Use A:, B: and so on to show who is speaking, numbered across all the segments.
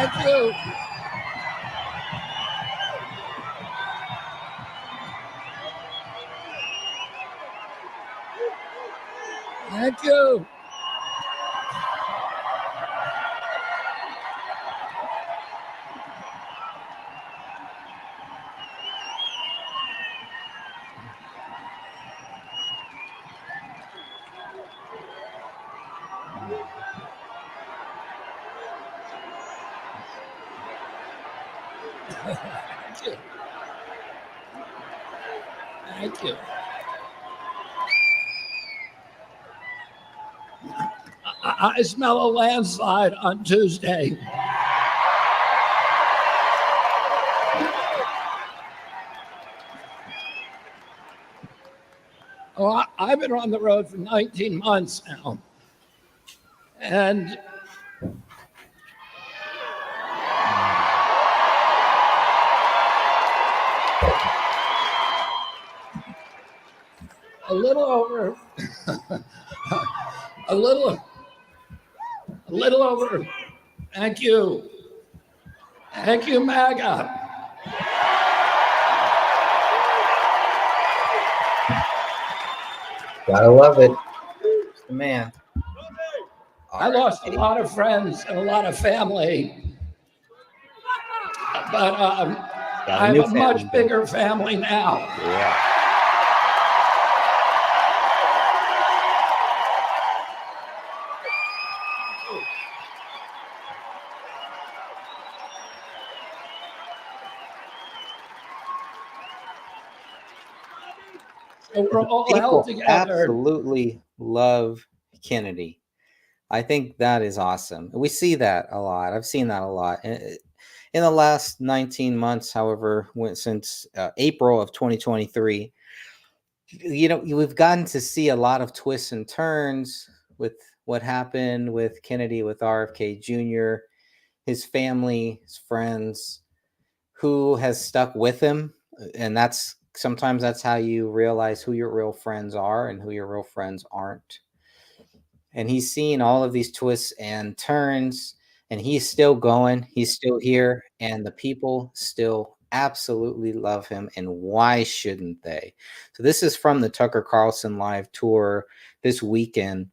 A: Thank you. Thank you. Thank you. Thank you. I smell a landslide on Tuesday. Oh, I've been on the road for 19 months now. And a little over, a little over. Thank you. Thank you, MAGA.
B: Gotta love it. It's the man.
A: I lost a lot of friends and a lot of family, but I have a much bigger family now.
B: Yeah.
A: So we're all
B: People
A: held together.
B: absolutely love Kennedy. I think that is awesome. We see that a lot. I've seen that a lot. In the last 19 months, however, since April of 2023, we've gotten to see a lot of twists and turns with what happened with Kennedy, with RFK Jr., his family, his friends, who has stuck with him. And sometimes that's how you realize who your real friends are and who your real friends aren't. And he's seen all of these twists and turns, and he's still going. He's still here, and the people still absolutely love him. And why shouldn't they? So this is from the Tucker Carlson live tour this weekend,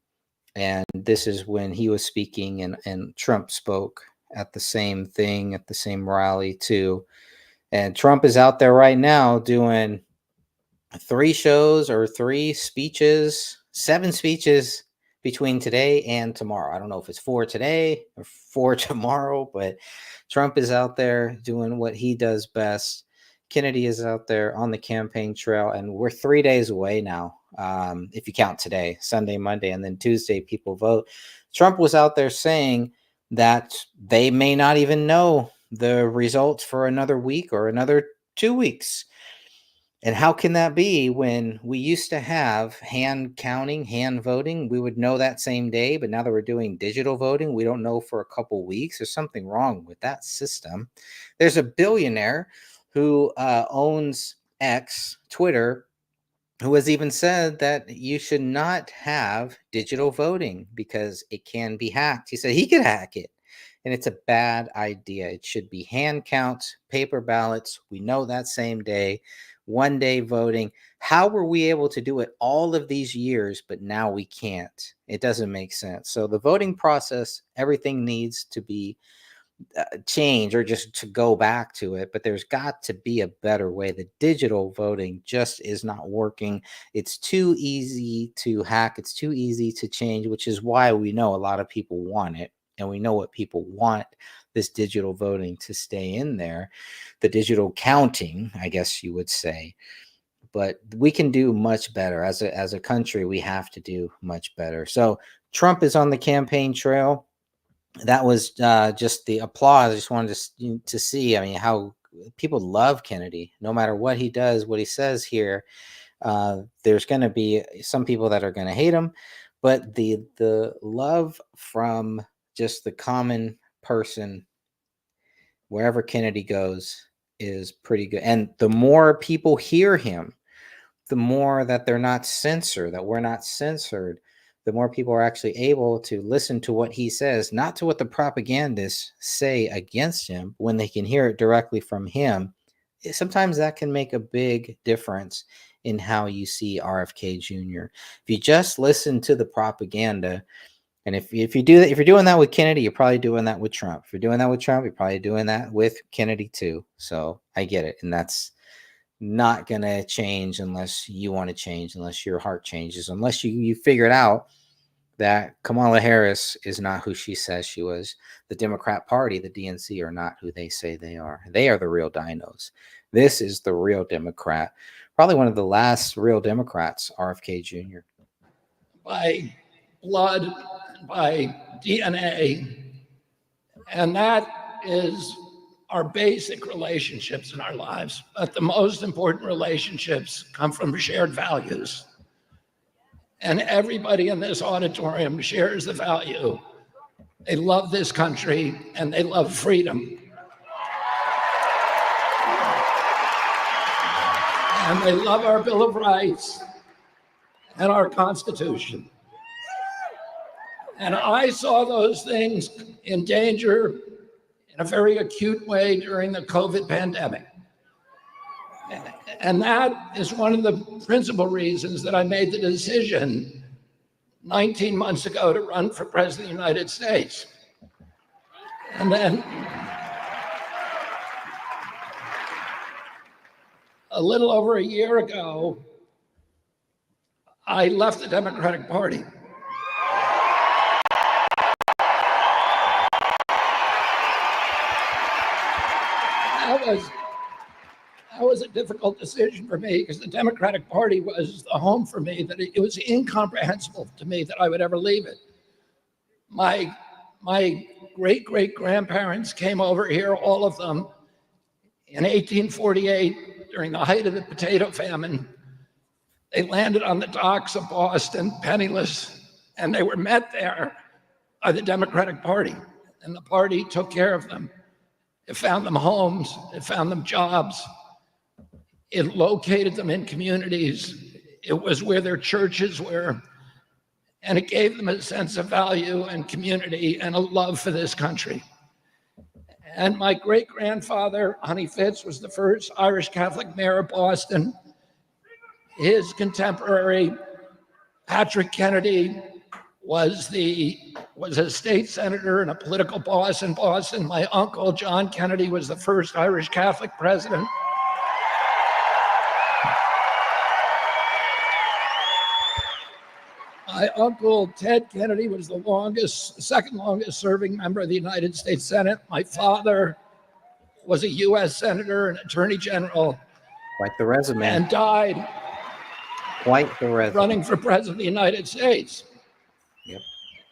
B: and this is when he was speaking, and Trump spoke at the same thing, at the same rally too. And Trump is out there right now doing 3 shows or 3 speeches, 7 speeches between today and tomorrow. I don't know if it's 4 today or 4 tomorrow, but Trump is out there doing what he does best. Kennedy is out there on the campaign trail, and we're 3 days away now. If you count today, Sunday, Monday, and then Tuesday, people vote. Trump was out there saying that they may not even know the results for another week or another 2 weeks. And how can that be when we used to have hand counting, hand voting? We would know that same day, but now that we're doing digital voting, we don't know for a couple weeks. There's something wrong with that system. There's a billionaire who owns X, Twitter, who has even said that you should not have digital voting because it can be hacked. He said he could hack it, and it's a bad idea. It should be hand counts, paper ballots. We know that same day. 1 day voting. How were we able to do it all of these years, but now we can't? It doesn't make sense. So the voting process, everything needs to be changed or just to go back to it, but there's got to be a better way. The digital voting just is not working. It's too easy to hack. It's too easy to change, which is why we know a lot of people want it. And we know what people want this digital voting to stay in there, the digital counting, I guess you would say. But we can do much better as a country. We have to do much better. So Trump is on the campaign trail. That was just the applause. I just wanted to see, I mean, how people love Kennedy, no matter what he does, what he says here. There's going to be some people that are going to hate him, but the love from just the common person, wherever Kennedy goes, is pretty good. And the more people hear him, the more that they're not censored, that we're not censored, the more people are actually able to listen to what he says, not to what the propagandists say against him, when they can hear it directly from him. Sometimes that can make a big difference in how you see RFK Jr. If you just listen to the propaganda, and if you do that, if you're doing that with Kennedy, you're probably doing that with Trump. If you're doing that with Trump, you're probably doing that with Kennedy too. So I get it, and that's not gonna change unless you want to change, unless your heart changes, unless you figure it out that Kamala Harris is not who she says she was. The Democrat Party, the DNC, are not who they say they are. They are the real dinos. This is the real Democrat. Probably one of the last real Democrats, RFK Jr.
A: By blood, by DNA, and that is our basic relationships in our lives. But the most important relationships come from shared values. And everybody in this auditorium shares the value. They love this country and they love freedom. And they love our Bill of Rights and our Constitution. And I saw those things in danger in a very acute way during the COVID pandemic. And that is one of the principal reasons that I made the decision 19 months ago to run for president of the United States. And then a little over a year ago, I left the Democratic Party. That was a difficult decision for me because the Democratic Party was the home for me, that it was incomprehensible to me that I would ever leave it. My great-great-grandparents came over here, all of them, in 1848 during the height of the potato famine. They landed on the docks of Boston, penniless, and they were met there by the Democratic Party, and the party took care of them. It found them homes, it found them jobs, it located them in communities, it was where their churches were, and it gave them a sense of value and community and a love for this country. And my great-grandfather, Honey Fitz, was the first Irish Catholic mayor of Boston. His contemporary, Patrick Kennedy, was a state senator and a political boss in Boston. My uncle, John Kennedy, was the first Irish Catholic president. My uncle, Ted Kennedy, was the second longest serving member of the United States Senate. My father was a US senator and attorney general.
B: Quite the resume.
A: And died
B: Quite the resume.
A: running for president of the United States.
B: Yep.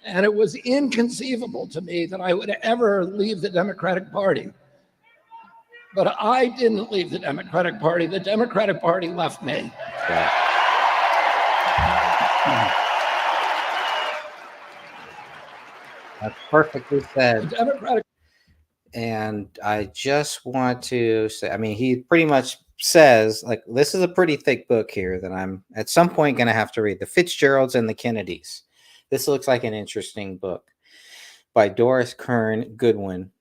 A: And it was inconceivable to me that I would ever leave the Democratic Party. But I didn't leave the Democratic Party. The Democratic Party left me.
B: Yeah. That's perfectly said.
A: The Democratic.
B: And I just want to say, I mean, he pretty much says, like, this is a pretty thick book here that I'm at some point going to have to read. The Fitzgeralds and the Kennedys. This looks like an interesting book by Doris Kearns Goodwin.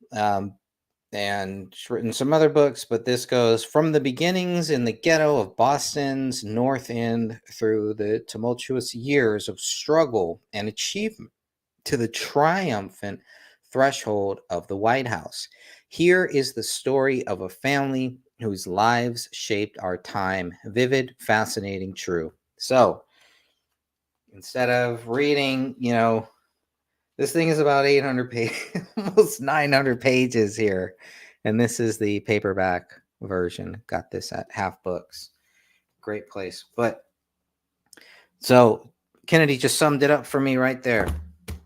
B: And she's written some other books, but this goes from the beginnings in the ghetto of Boston's North End through the tumultuous years of struggle and achievement to the triumphant threshold of the White House. Here is the story of a family whose lives shaped our time. Vivid, fascinating, true. So instead of reading, this thing is about 800 pages, almost 900 pages here. And this is the paperback version. Got this at Half Books. Great place. But so Kennedy just summed it up for me right there.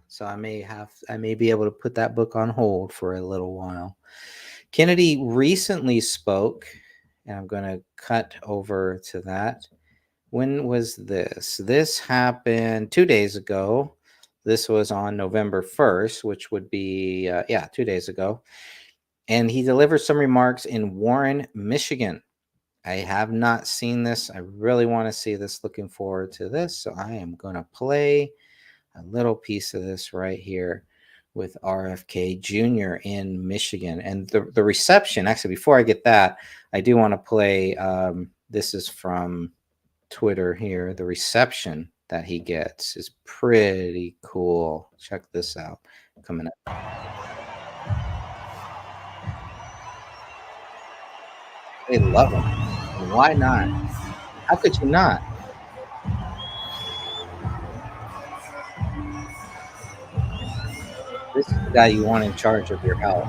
B: So I may be able to put that book on hold for a little while. Kennedy recently spoke, and I'm going to cut over to that. When was this? This happened 2 days ago. This was on November 1st, which would be, 2 days ago. And he delivered some remarks in Warren, Michigan. I have not seen this. I really want to see this. Looking forward to this. So I am going to play a little piece of this right here with RFK Jr. in Michigan. And the reception, actually, before I get that, I do want to play, this is from Twitter here. The reception that he gets is pretty cool. Check this out coming up. They love him. Why not? How could you not? This is the guy you want in charge of your health.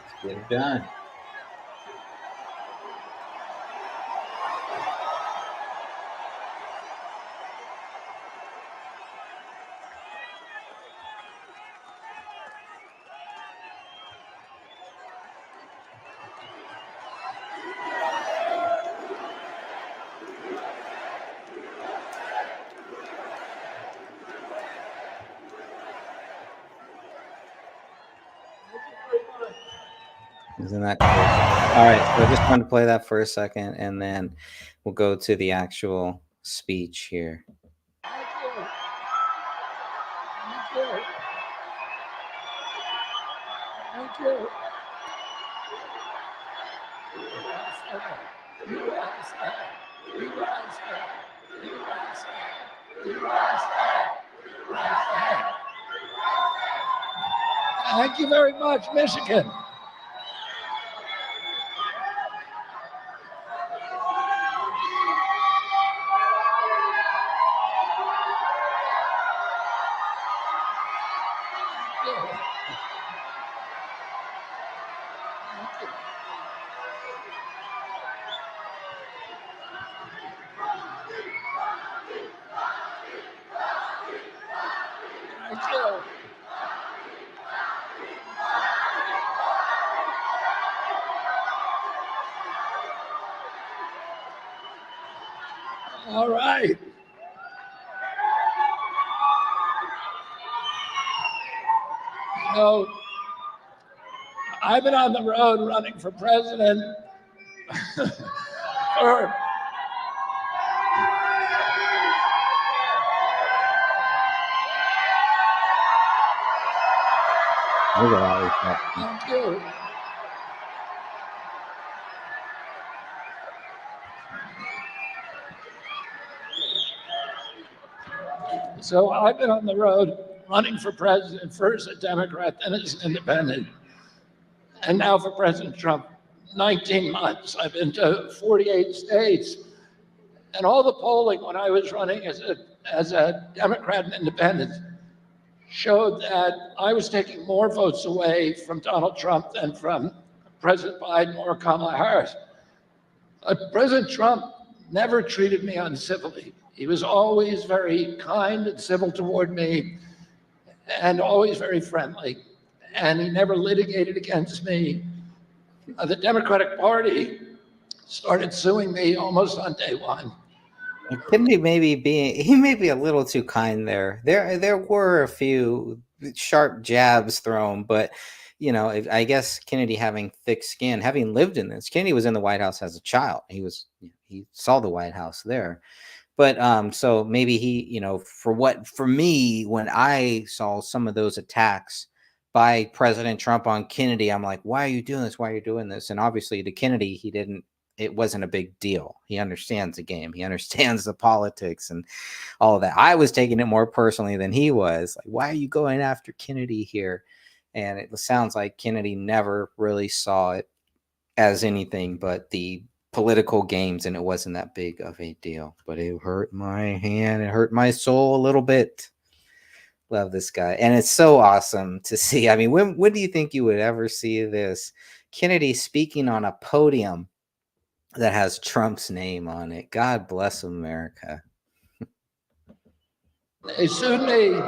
B: Let's get it done. Isn't that cool? All right, so I just wanted to play that for a second, and then we'll go to the actual speech here.
A: Thank you. Thank you. Thank you. Thank you very much, Michigan. Thank you. All right. So I've been on the road running for president for
B: Look at all this stuff.
A: Thank you. So I've been on the road running for president, first a Democrat, then as an independent, and now for President Trump. 19 months. I've been to 48 states. And all the polling when I was running as a Democrat and independent showed that I was taking more votes away from Donald Trump than from President Biden or Kamala Harris. President Trump never treated me uncivilly. He was always very kind and civil toward me and always very friendly. And he never litigated against me. The Democratic Party started suing me almost on day one.
B: Kennedy he may be a little too kind there. There were a few sharp jabs thrown, but you know, I guess Kennedy having thick skin, having lived in this, Kennedy was in the White House as a child. He saw the White House there. But so maybe he, you know, for me, when I saw some of those attacks by President Trump on Kennedy, I'm like, why are you doing this? Why are you doing this? And obviously to Kennedy, it wasn't a big deal. He understands the game. He understands the politics and all of that. I was taking it more personally than he was. Like, why are you going after Kennedy here? And it sounds like Kennedy never really saw it as anything but the political games, and it wasn't that big of a deal. But it hurt my hand. It hurt my soul a little bit. Love this guy. And it's so awesome to see. I mean, when do you think you would ever see this? Kennedy speaking on a podium that has Trump's name on it. God bless America.
A: They sued me.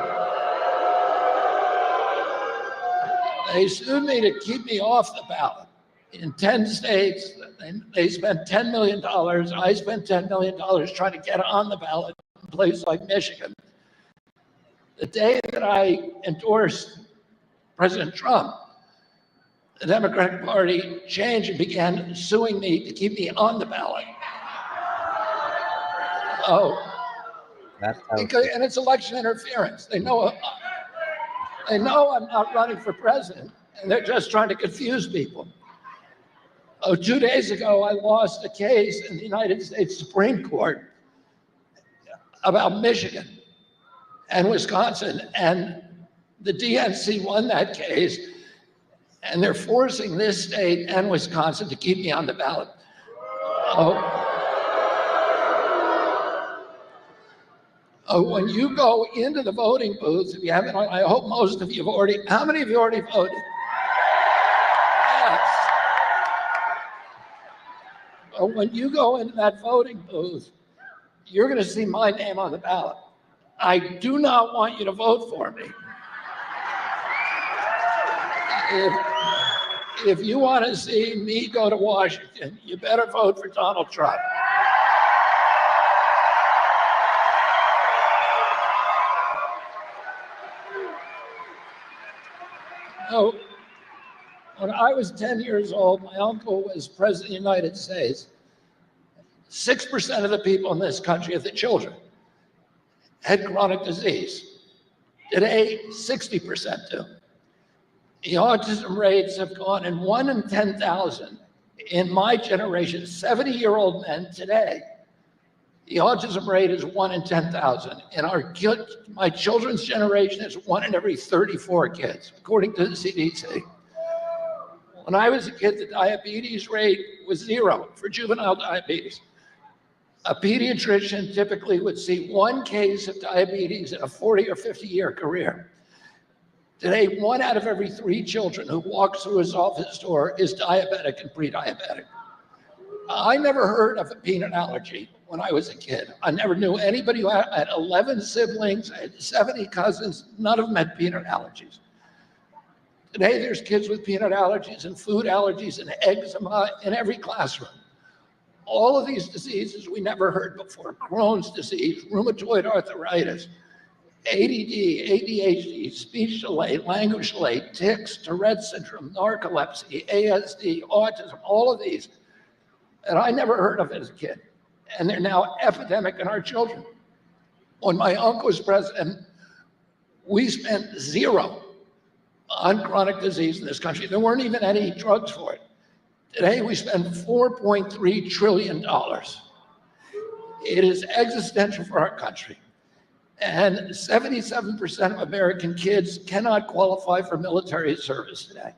A: They sued me to keep me off the ballot. In 10 states, they spent $10 million. I spent $10 million trying to get on the ballot in places like Michigan. The day that I endorsed President Trump, the Democratic Party changed and began suing me to keep me on the ballot. Oh,
B: That's how
A: because, and it's election interference. They know I'm not running for president, and they're just trying to confuse people. Oh, 2 days ago, I lost a case in the United States Supreme Court about Michigan and Wisconsin, and the DNC won that case, and they're forcing this state and Wisconsin to keep me on the ballot. When you go into the voting booths, if you haven't, I hope most of you have already, how many of you already voted? Yes. When you go into that voting booth, you're going to see my name on the ballot. I do not want you to vote for me. If you want to see me go to Washington, you better vote for Donald Trump. No, when I was 10 years old, my uncle was president of the United States. 6% of the people in this country, of the children, had chronic disease. Today, 60% do. The autism rates have gone in 1 in 10,000. In my generation, 70-year-old men today, the autism rate is 1 in 10,000. In my children's generation, it's 1 in every 34 kids, according to the CDC. When I was a kid, the diabetes rate was 0 for juvenile diabetes. A pediatrician typically would see 1 case of diabetes in a 40 or 50-year career. Today, 1 out of every 3 children who walks through his office door is diabetic and pre-diabetic. I never heard of a peanut allergy when I was a kid. I never knew anybody who had 11 siblings, I had 70 cousins, none of them had peanut allergies. Today, there's kids with peanut allergies and food allergies and eczema in every classroom. All of these diseases we never heard before: Crohn's disease, rheumatoid arthritis, ADD, ADHD, speech delay, language delay, tics, Tourette syndrome, narcolepsy, ASD, autism, all of these. And I never heard of it as a kid. And they're now epidemic in our children. When my uncle was president, we spent 0 on chronic disease in this country. There weren't even any drugs for it. Today, we spend $4.3 trillion. It is existential for our country. And 77% of American kids cannot qualify for military service today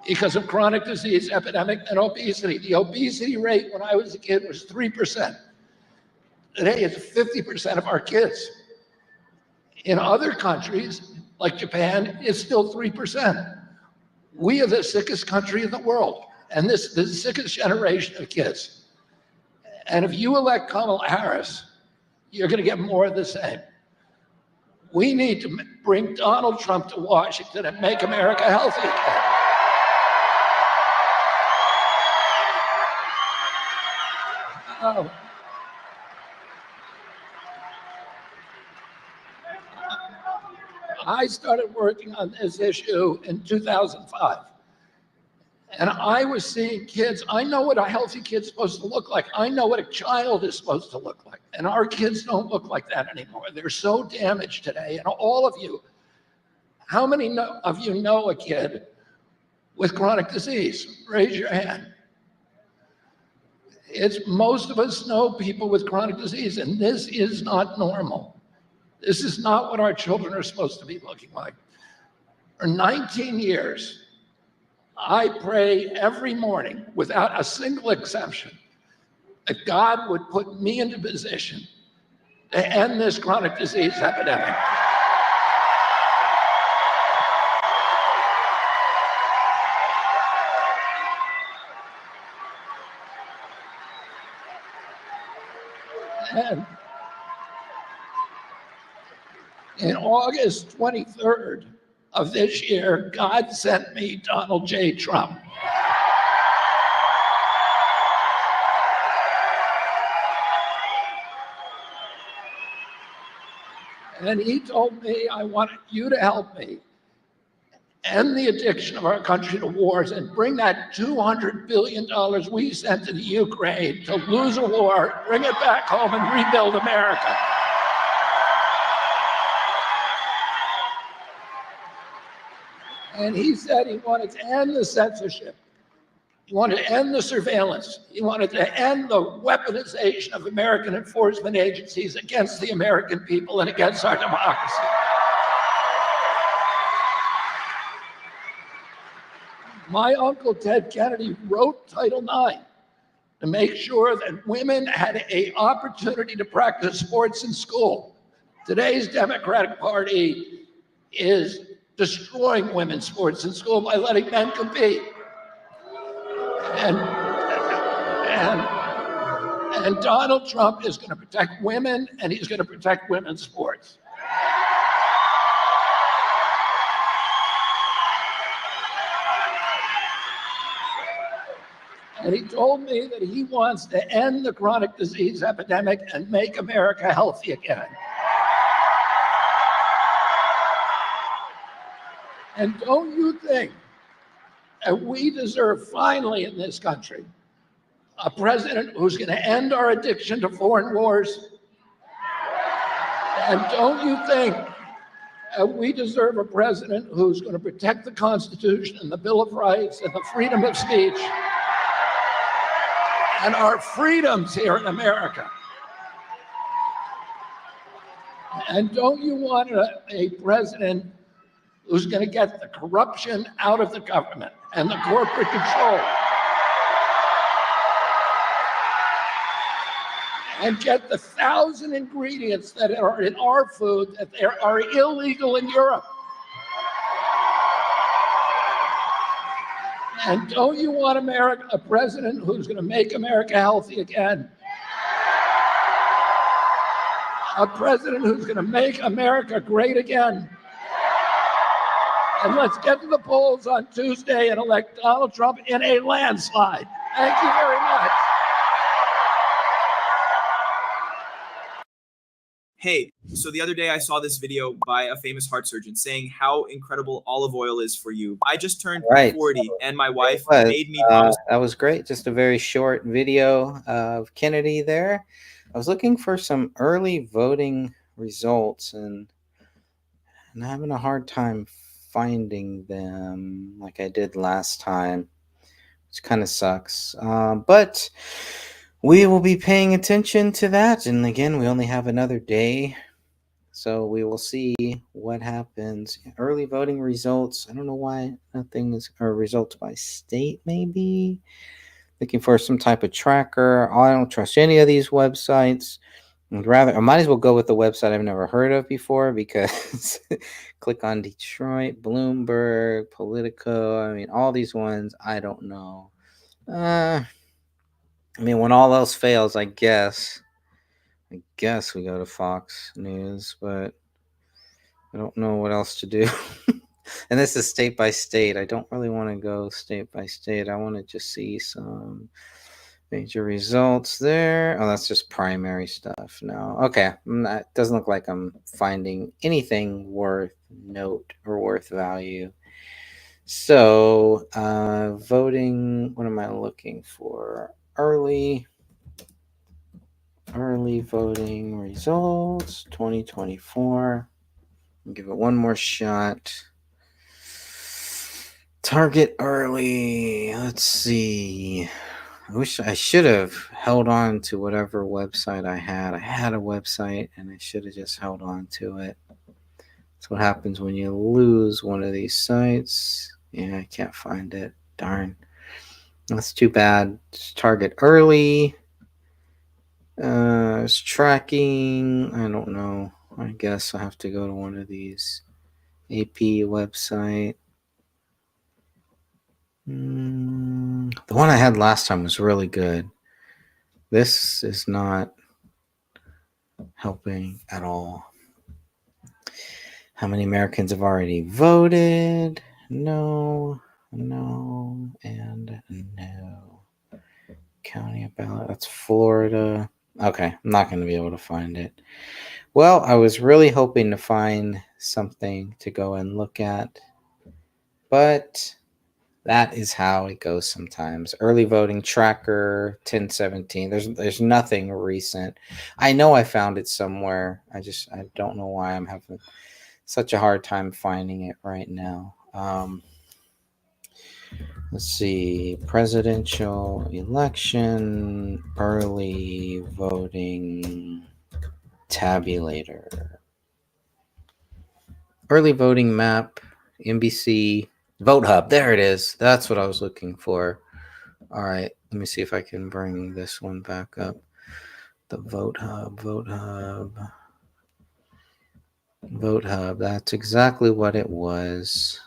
A: because of chronic disease epidemic and obesity. The obesity rate when I was a kid was 3%. Today, it's 50% of our kids. In other countries, like Japan, it's still 3%. We are the sickest country in the world, and this is the sickest generation of kids. And if you elect Kamala Harris, you're going to get more of the same. We need to bring Donald Trump to Washington and make America healthy again. I started working on this issue in 2005. And I was seeing kids. I know what a healthy kid's supposed to look like. I know what a child is supposed to look like. And our kids don't look like that anymore. They're so damaged today. And all of you, how many of you know a kid with chronic disease? Raise your hand. Most of us know people with chronic disease, and this is not normal. This is not what our children are supposed to be looking like. For 19 years, I pray every morning, without a single exception, that God would put me into position to end this chronic disease epidemic. And in August 23rd of this year, God sent me Donald J. Trump. And he told me, I want you to help me. end the addiction of our country to wars, and bring that $200 billion we sent to the Ukraine to lose a war, bring it back home and rebuild America. And he said he wanted to end the censorship. He wanted to end the surveillance. He wanted to end the weaponization of American enforcement agencies against the American people and against our democracy. My uncle Ted Kennedy wrote Title IX to make sure that women had an opportunity to practice sports in school. Today's Democratic Party is destroying women's sports in school by letting men compete. And Donald Trump is going to protect women, and he's going to protect women's sports. And he told me that he wants to end the chronic disease epidemic and make America healthy again. And don't you think that we deserve finally in this country a president who's going to end our addiction to foreign wars? And don't you think that we deserve a president who's going to protect the Constitution and the Bill of Rights and the freedom of speech and our freedoms here in America? And don't you want a president who's going to get the corruption out of the government and the corporate control and get the 1,000 ingredients that are in our food that are illegal in Europe? And don't you want a president who's going to make America healthy again? A president who's going to make America great again? And let's get to the polls on Tuesday and elect Donald Trump in a landslide. Thank you very much.
C: Hey, so the other day I saw this video by a famous heart surgeon saying how incredible olive oil is for you. I just turned 40 and my wife made me promise.
B: That was great. Just a very short video of Kennedy there. I was looking for some early voting results and having a hard time finding them like I did last time, which kind of sucks. But we will be paying attention to that. And again, we only have another day, so we will see what happens. Early voting results. I don't know why nothing is, or results by state, maybe. Looking for some type of tracker. I don't trust any of these websites. I might as well go with the website I've never heard of before, because click on Detroit, Bloomberg, Politico. I mean, all these ones, I don't know. I mean, when all else fails, I guess we go to Fox News, but I don't know what else to do. And this is state by state. I don't really want to go state by state. I want to just see some major results there. Oh, that's just primary stuff. No. Okay. It doesn't look like I'm finding anything worth note or worth value. So, voting, what am I looking for? Early voting results 2024. I'll give it one more shot. Target early. Let's see. I wish I should have held on to whatever website I had. I had a website and I should have just held on to it. That's what happens when you lose one of these sites. Yeah, I can't find it. Darn. That's too bad. It's target early. It's tracking. I don't know. I guess I have to go to one of these AP website. The one I had last time was really good. This is not helping at all. How many Americans have already voted? No, and no. County ballot. That's Florida. Okay, I'm not going to be able to find it. Well, I was really hoping to find something to go and look at but that is how it goes sometimes. Early voting tracker 1017. There's nothing recent. I know I found it somewhere. I don't know why I'm having such a hard time finding it right now. Let's see. Presidential election early voting tabulator. Early voting map, NBC Vote Hub. There it is. That's what I was looking for. All right. Let me see if I can bring this one back up. The Vote Hub. That's exactly what it was.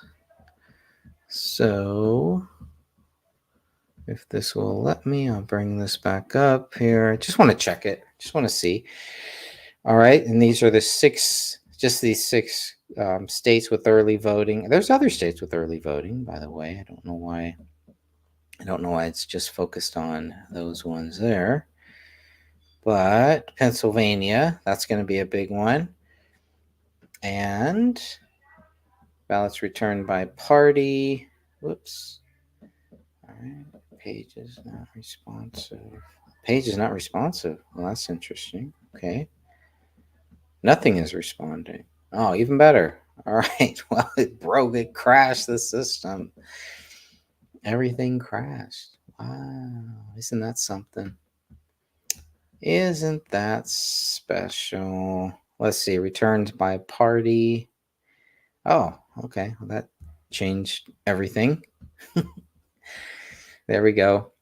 B: So if this will let me, I'll bring this back up here. Just want to check it. Just want to see. All right. And these are these six states with early voting. There's other states with early voting, by the way. I don't know why it's just focused on those ones there. But Pennsylvania, that's going to be a big one. And ballots returned by party. Whoops. All right. Page is not responsive. Well, that's interesting. Okay. Nothing is responding. Oh, even better. All right. Well, it crashed the system. Everything crashed. Wow. Isn't that something? Isn't that special? Let's see. Returned by party. Oh, okay. Well, that changed everything. There we go.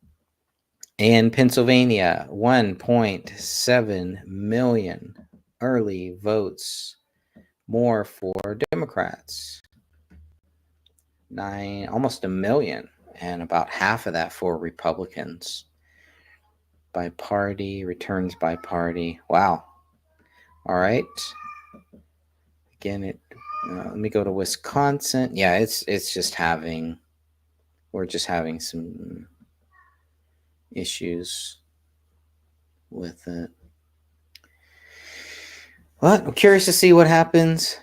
B: In Pennsylvania, 1.7 million early votes more for Democrats. Almost a million, and about half of that for Republicans. By party, returns by party. Wow. All right. Again, let me go to Wisconsin. Yeah, we're just having some issues with it. But I'm curious to see what happens.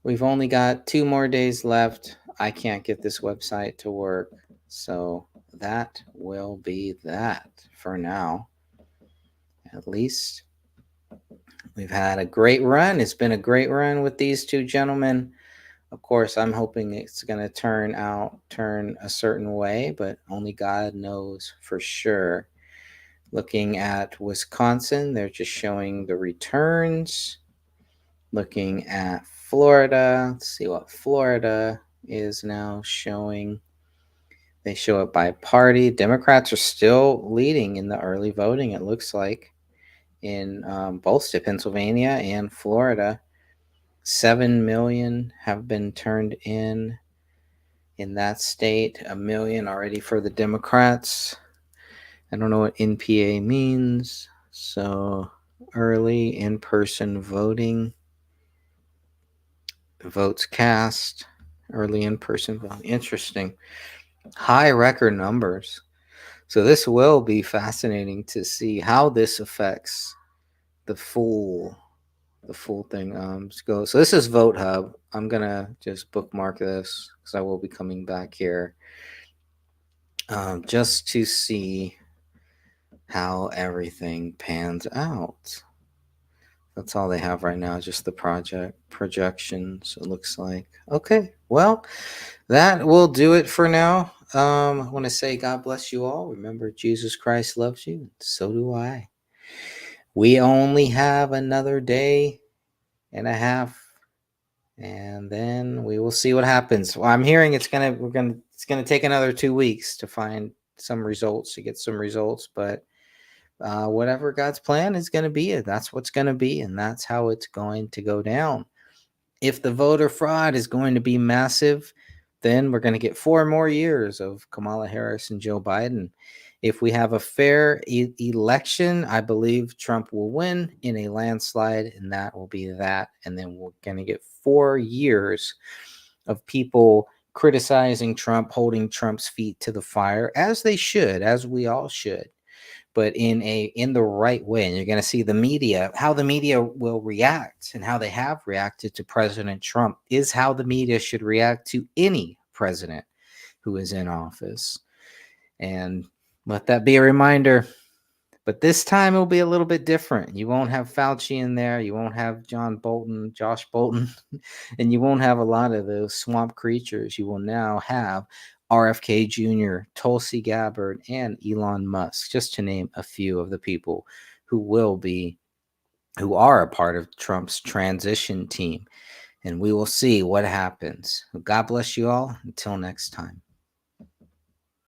B: We've only got 2 more days left. I can't get this website to work. So that will be that for now. At least we've had a great run. It's been a great run with these two gentlemen. Of course, I'm hoping it's going to turn a certain way, but only God knows for sure. Looking at Wisconsin, they're just showing the returns. Looking at Florida, let's see what Florida is now showing. They show it by party. Democrats are still leading in the early voting, it looks like, in both states, Pennsylvania and Florida. 7 million have been turned in that state. 1 million already for the Democrats. I don't know what NPA means. So early in-person voting. Votes cast. Early in-person voting. Interesting. High record numbers. So this will be fascinating to see how this affects the full thing. So this is Vote Hub. I'm gonna just bookmark this because I will be coming back here just to see how everything pans out. That's all they have right now, just the projections, it looks like. Okay, well, that will do it for now. I want to say God bless you all. Remember, Jesus Christ loves you. So do I. We only have another day and a half, and then we will see what happens. Well, I'm hearing it's gonna take another 2 weeks to find some results, to get some results, but whatever God's plan is going to be, that's what's going to be, and that's how it's going to go down. If the voter fraud is going to be massive, then we're going to get 4 more years of Kamala Harris and Joe Biden. If we have a fair election, I believe Trump will win in a landslide, and that will be that. And then we're going to get 4 years of people criticizing Trump, holding Trump's feet to the fire, as they should, as we all should, but in the right way. And you're going to see the media, how the media will react, and how they have reacted to President Trump is how the media should react to any president who is in office. And let that be a reminder. But this time it'll be a little bit different. You won't have Fauci in there. You won't have Josh Bolton, and you won't have a lot of those swamp creatures. You will now have RFK Jr., Tulsi Gabbard, and Elon Musk, just to name a few of the people who are a part of Trump's transition team. And we will see what happens. God bless you all. Until next time.